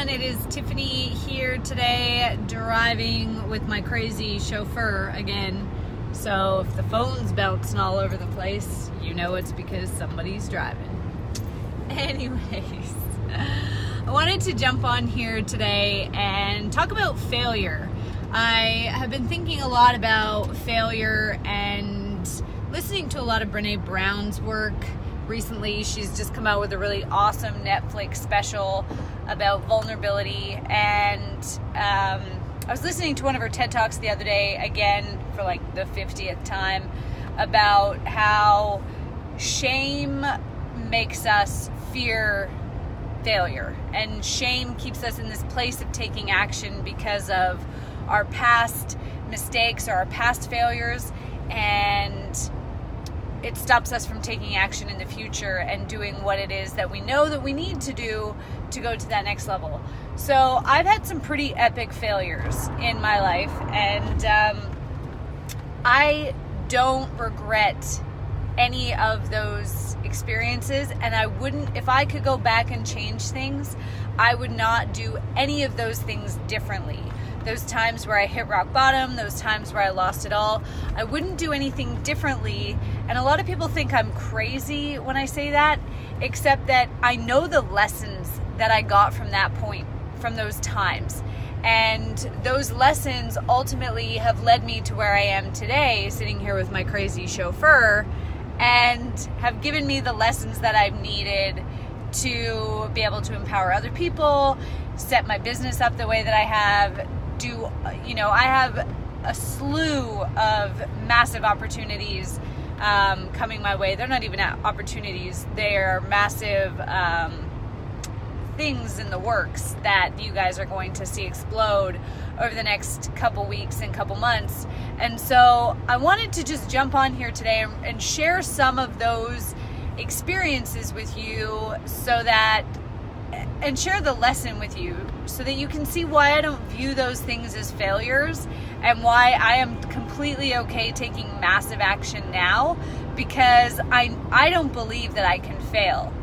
everyone, it is Tiffany here today, driving with my crazy chauffeur again. So if the phone's bouncing all over the place, you know it's because somebody's driving. Anyways, I wanted to jump on here today and talk about failure. I have been thinking a lot about failure and listening to a lot of Brené Brown's work recently. She's just come out with a really awesome Netflix special about vulnerability, and I was listening to one of her TED Talks the other day, again for like the 50th time, about how shame makes us fear failure, and shame keeps us in this place of taking action because of our past mistakes or our past failures, and it stops us from taking action in the future and doing what it is that we know that we need to do to go to that next level. So I've had some pretty epic failures in my life, and I don't regret any of those experiences, and I wouldn't, if I could go back and change things, I would not do any of those things differently. Those times where I hit rock bottom, those times where I lost it all, I wouldn't do anything differently. And a lot of people think I'm crazy when I say that, except that I know the lessons that I got from that point, from those times. And those lessons ultimately have led me to where I am today, sitting here with my crazy chauffeur, and have given me the lessons that I've needed to be able to empower other people, set my business up the way that I have, I have a slew of massive opportunities coming my way. They're not even opportunities, they're massive things in the works that you guys are going to see explode over the next couple weeks and couple months. And so I wanted to just jump on here today and share some of those experiences with you, and share the lesson with you so that you can see why I don't view those things as failures, and why I am completely okay taking massive action now, because I don't believe that I can fail.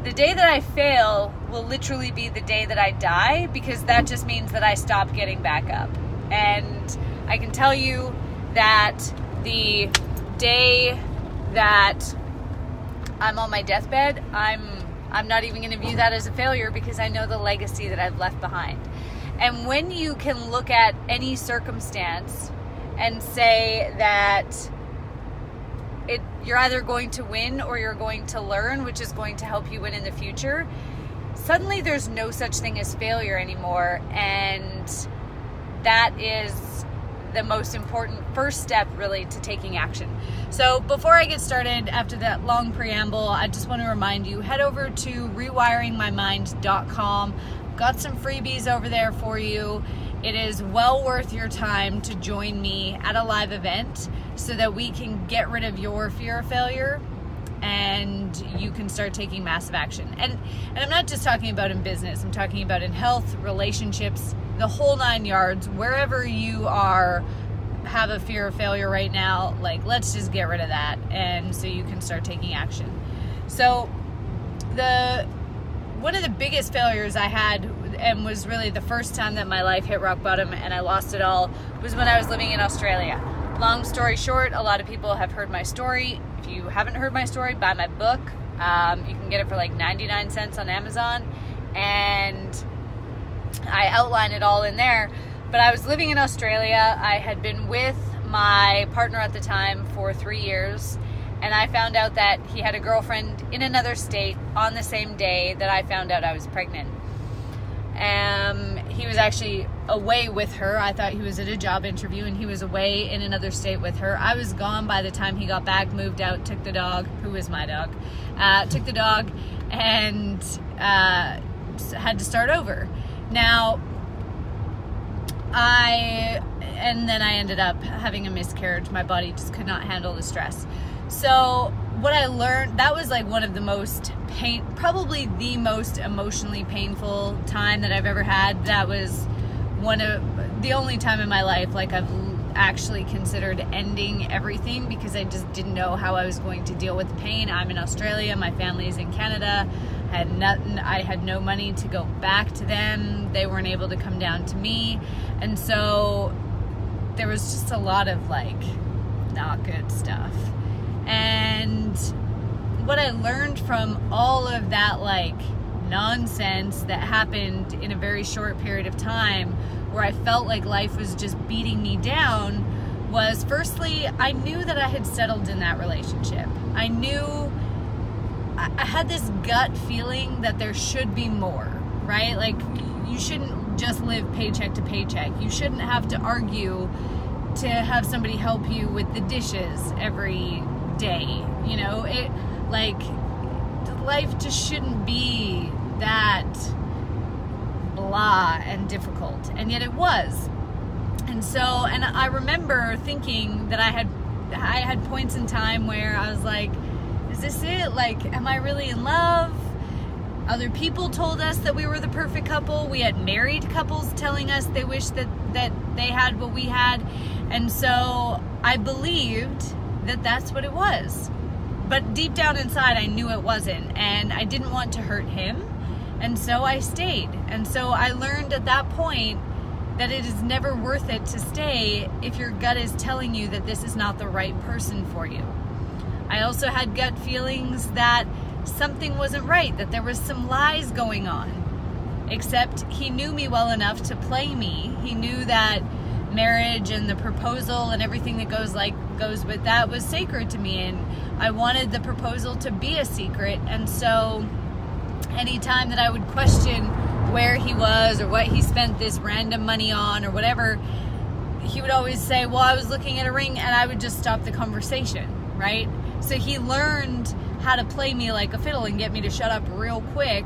The day that I fail will literally be the day that I die, because that just means that I stop getting back up. And I can tell you that the day that I'm on my deathbed, I'm not even going to view that as a failure, because I know the legacy that I've left behind. And when you can look at any circumstance and say that you're either going to win or you're going to learn, which is going to help you win in the future, suddenly there's no such thing as failure anymore. And that is the most important first step, really, to taking action. So before I get started, after that long preamble, I just want to remind you, head over to rewiringmymind.com. Got some freebies over there for you. It is well worth your time to join me at a live event so that we can get rid of your fear of failure and you can start taking massive action. And I'm not just talking about in business, I'm talking about in health, relationships, the whole 9 yards. Wherever you have a fear of failure right now, like, let's just get rid of that, and so you can start taking action. So one of the biggest failures I had, and was really the first time that my life hit rock bottom and I lost it all, was when I was living in Australia. Long story short, a lot of people have heard my story. If you haven't heard my story, buy my book. You can get it for like 99 cents on Amazon, and I outline it all in there. But I was living in Australia. I had been with my partner at the time for 3 years, and I found out that he had a girlfriend in another state on the same day that I found out I was pregnant. He was actually away with her. I thought he was at a job interview, and he was away in another state with her. I was gone by the time he got back, moved out, took the dog, who is my dog, took the dog, and had to start over. Now, then I ended up having a miscarriage. My body just could not handle the stress. So what I learned, that was like one of the most probably the most emotionally painful time that I've ever had. That was one of the only time in my life, like, I've actually considered ending everything, because I just didn't know how I was going to deal with the pain. I'm in Australia, my family is in Canada. Had nothing. I had no money to go back to them. They weren't able to come down to me. And so there was just a lot of like not good stuff. And what I learned from all of that like nonsense that happened in a very short period of time, where I felt like life was just beating me down, was firstly, I knew that I had settled in that relationship. I knew, I had this gut feeling that there should be more, right? Like, you shouldn't just live paycheck to paycheck. You shouldn't have to argue to have somebody help you with the dishes every day. You know, it, like, life just shouldn't be that blah and difficult. And yet it was. And so, and I remember thinking that I had points in time where I was like, is this it? Like, am I really in love? Other people told us that we were the perfect couple. We had married couples telling us they wished that they had what we had. And so I believed that that's what it was. But deep down inside, I knew it wasn't. And I didn't want to hurt him. And so I stayed. And so I learned at that point that it is never worth it to stay if your gut is telling you that this is not the right person for you. I also had gut feelings that something wasn't right, that there was some lies going on. Except he knew me well enough to play me. He knew that marriage and the proposal and everything that goes with that was sacred to me, and I wanted the proposal to be a secret. And so anytime that I would question where he was or what he spent this random money on or whatever, he would always say, well, I was looking at a ring, and I would just stop the conversation, right? So he learned how to play me like a fiddle and get me to shut up real quick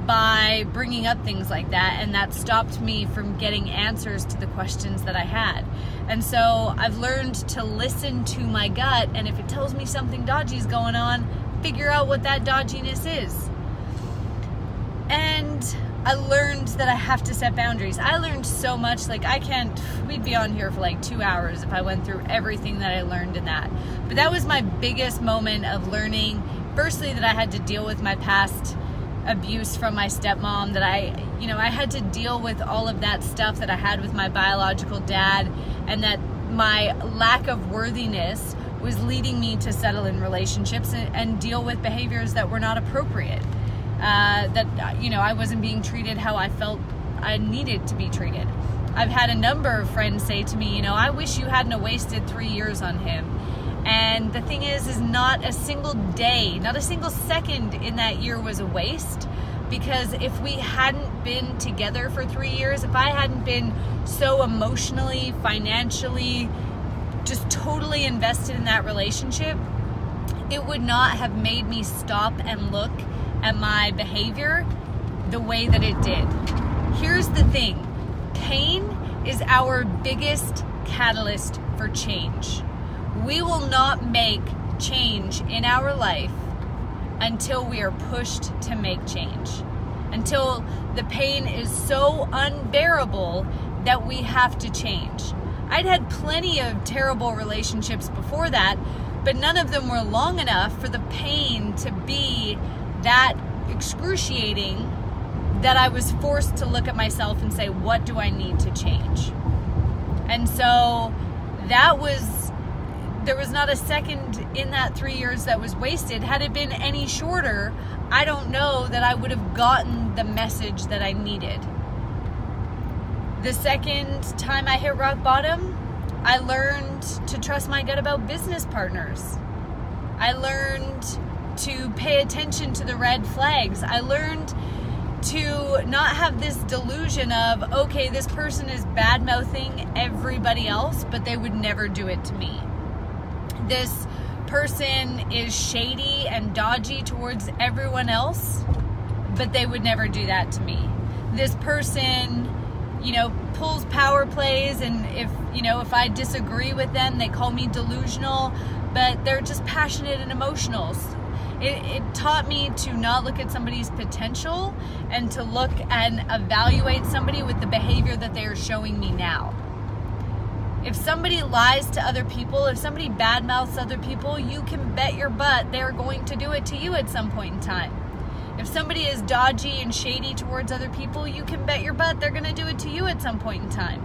by bringing up things like that, and that stopped me from getting answers to the questions that I had. And so I've learned to listen to my gut, and if it tells me something dodgy is going on, figure out what that dodginess is. And I learned that I have to set boundaries. I learned so much, like we'd be on here for like 2 hours if I went through everything that I learned in that. But that was my biggest moment of learning, firstly, that I had to deal with my past abuse from my stepmom, that I had to deal with all of that stuff that I had with my biological dad, and that my lack of worthiness was leading me to settle in relationships and deal with behaviors that were not appropriate. I wasn't being treated how I felt I needed to be treated. I've had a number of friends say to me, I wish you hadn't wasted 3 years on him. And the thing is not a single day, not a single second in that year was a waste. Because if we hadn't been together for 3 years, if I hadn't been so emotionally, financially, just totally invested in that relationship, it would not have made me stop and look at my behavior the way that it did. Here's the thing. Pain is our biggest catalyst for change. We will not make change in our life until we are pushed to make change. Until the pain is so unbearable that we have to change. I'd had plenty of terrible relationships before that, but none of them were long enough for the pain to be that excruciating that I was forced to look at myself and say, what do I need to change? And so there was not a second in that 3 years that was wasted. Had it been any shorter, I don't know that I would have gotten the message that I needed. The second time I hit rock bottom, I learned to trust my gut about business partners. I learned to pay attention to the red flags. I learned to not have this delusion of, okay, this person is bad-mouthing everybody else, but they would never do it to me. This person is shady and dodgy towards everyone else, but they would never do that to me. This person, pulls power plays, and if I disagree with them, they call me delusional, but they're just passionate and emotional. It taught me to not look at somebody's potential and to look and evaluate somebody with the behavior that they are showing me now. If somebody lies to other people, if somebody badmouths other people, you can bet your butt they're going to do it to you at some point in time. If somebody is dodgy and shady towards other people, you can bet your butt they're going to do it to you at some point in time.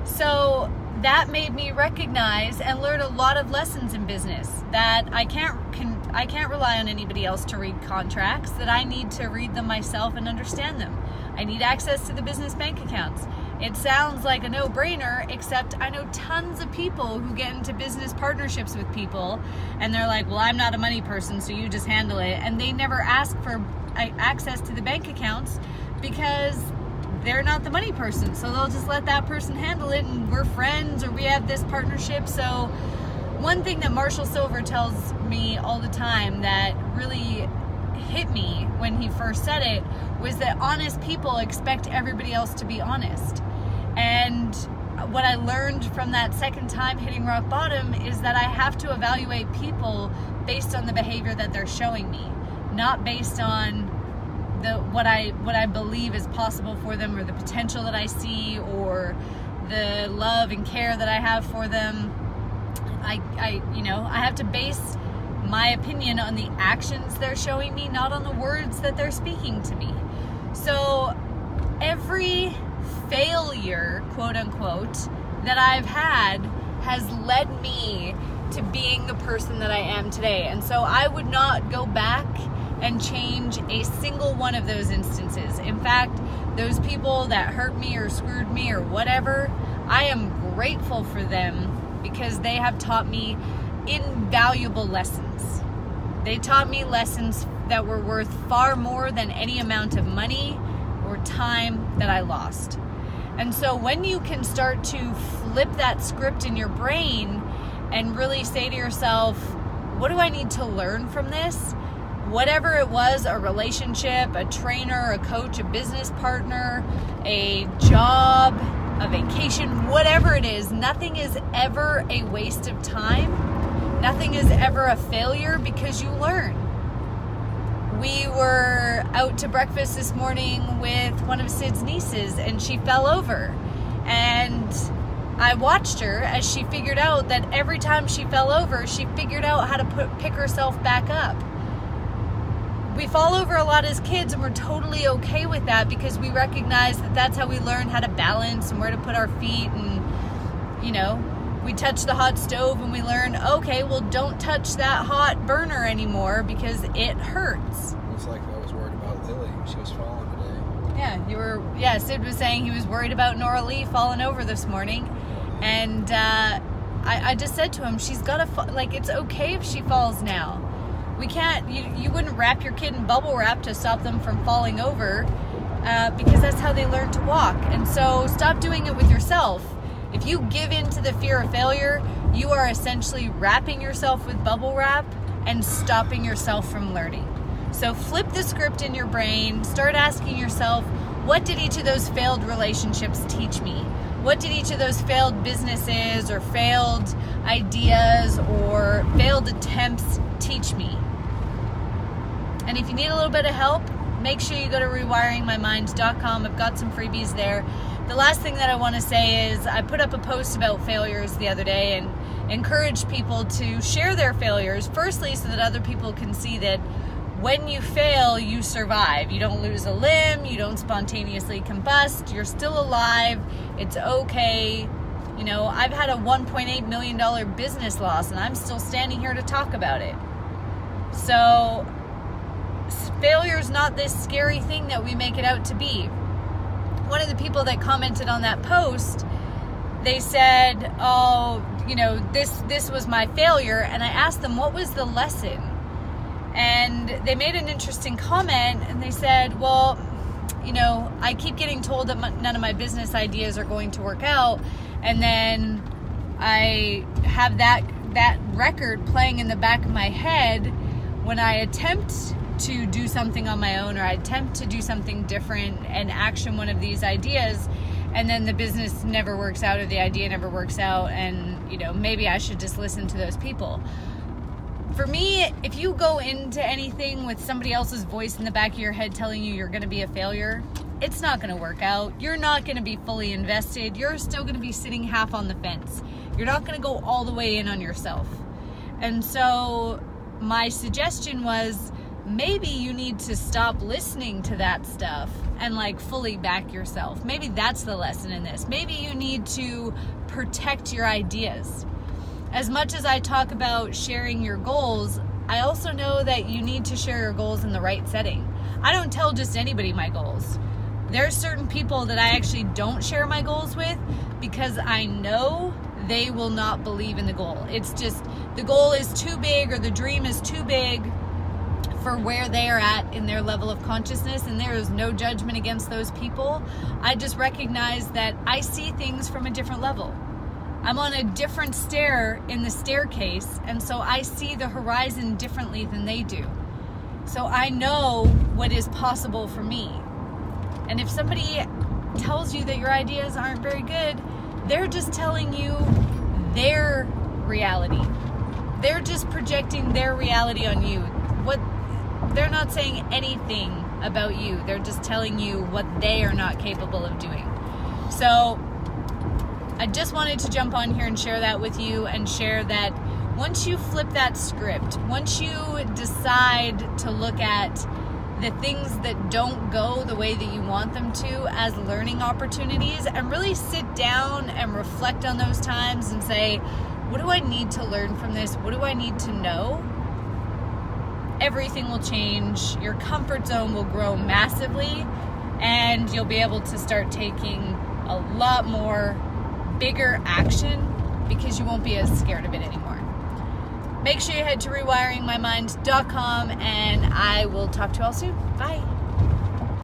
So that made me recognize and learn a lot of lessons in business, that I can't rely on anybody else to read contracts, that I need to read them myself and understand them. I need access to the business bank accounts. It sounds like a no-brainer, except I know tons of people who get into business partnerships with people and they're like, well, I'm not a money person, so you just handle it. And they never ask for access to the bank accounts because they're not the money person. So they'll just let that person handle it, and we're friends, or we have this partnership. So one thing that Marshall Silver tells me all the time that really hit me when he first said it was that honest people expect everybody else to be honest. And what I learned from that second time hitting rock bottom is that I have to evaluate people based on the behavior that they're showing me, not based on what I believe is possible for them, or the potential that I see, or the love and care that I have for them. I have to base my opinion on the actions they're showing me, not on the words that they're speaking to me. So every failure, quote unquote, that I've had has led me to being the person that I am today. And so I would not go back and change a single one of those instances. In fact, those people that hurt me or screwed me or whatever, I am grateful for them because they have taught me invaluable lessons. They taught me lessons that were worth far more than any amount of money or time that I lost. And so when you can start to flip that script in your brain and really say to yourself, what do I need to learn from this? Whatever it was, a relationship, a trainer, a coach, a business partner, a job, a vacation, whatever it is, nothing is ever a waste of time. Nothing is ever a failure because you learn. We were out to breakfast this morning with one of Sid's nieces, and she fell over. And I watched her as she figured out that every time she fell over, she figured out how to pick herself back up. We fall over a lot as kids, and we're totally okay with that because we recognize that that's how we learn how to balance and where to put our feet. And, we touch the hot stove and we learn, okay, well, don't touch that hot burner anymore because it hurts. It's like I was worried about Lily. She was falling today. Yeah, Sid was saying he was worried about Nora Lee falling over this morning. And I just said to him, she's got to, it's okay if she falls now. We can't, you wouldn't wrap your kid in bubble wrap to stop them from falling over because that's how they learn to walk. And so stop doing it with yourself. If you give in to the fear of failure, you are essentially wrapping yourself with bubble wrap and stopping yourself from learning. So flip the script in your brain, start asking yourself, what did each of those failed relationships teach me? What did each of those failed businesses or failed ideas or failed attempts teach me? And if you need a little bit of help, make sure you go to rewiringmymind.com. I've got some freebies there. The last thing that I want to say is I put up a post about failures the other day and encouraged people to share their failures, firstly so that other people can see that when you fail, you survive. You don't lose a limb, you don't spontaneously combust, you're still alive, it's okay. I've had a $1.8 million business loss and I'm still standing here to talk about it. So failure is not this scary thing that we make it out to be. One of the people that commented on that post, they said, this was my failure. And I asked them, what was the lesson? And they made an interesting comment and they said, well, I keep getting told that none of my business ideas are going to work out. And then I have that record playing in the back of my head when I attempt to do something on my own, or I attempt to do something different and action one of these ideas, and then the business never works out or the idea never works out, and maybe I should just listen to those people. For me, if you go into anything with somebody else's voice in the back of your head telling you you're going to be a failure, it's not going to work out. You're not going to be fully invested. You're still going to be sitting half on the fence. You're not going to go all the way in on yourself. And so my suggestion was, maybe you need to stop listening to that stuff and like fully back yourself. Maybe that's the lesson in this. Maybe you need to protect your ideas. As much as I talk about sharing your goals, I also know that you need to share your goals in the right setting. I don't tell just anybody my goals. There are certain people that I actually don't share my goals with because I know they will not believe in the goal. It's just the goal is too big or the dream is too big for where they are at in their level of consciousness, and there is no judgment against those people. I just recognize that I see things from a different level. I'm on a different stair in the staircase, and so I see the horizon differently than they do. So I know what is possible for me. And if somebody tells you that your ideas aren't very good, they're just telling you their reality. They're just projecting their reality on you. They're not saying anything about you. They're just telling you what they are not capable of doing. So I just wanted to jump on here and share that with you, and share that once you flip that script, once you decide to look at the things that don't go the way that you want them to as learning opportunities, and really sit down and reflect on those times and say, what do I need to learn from this? What do I need to know? Everything will change. Your comfort zone will grow massively, and you'll be able to start taking a lot more bigger action because you won't be as scared of it anymore. Make sure you head to rewiringmymind.com, and I will talk to you all soon. Bye.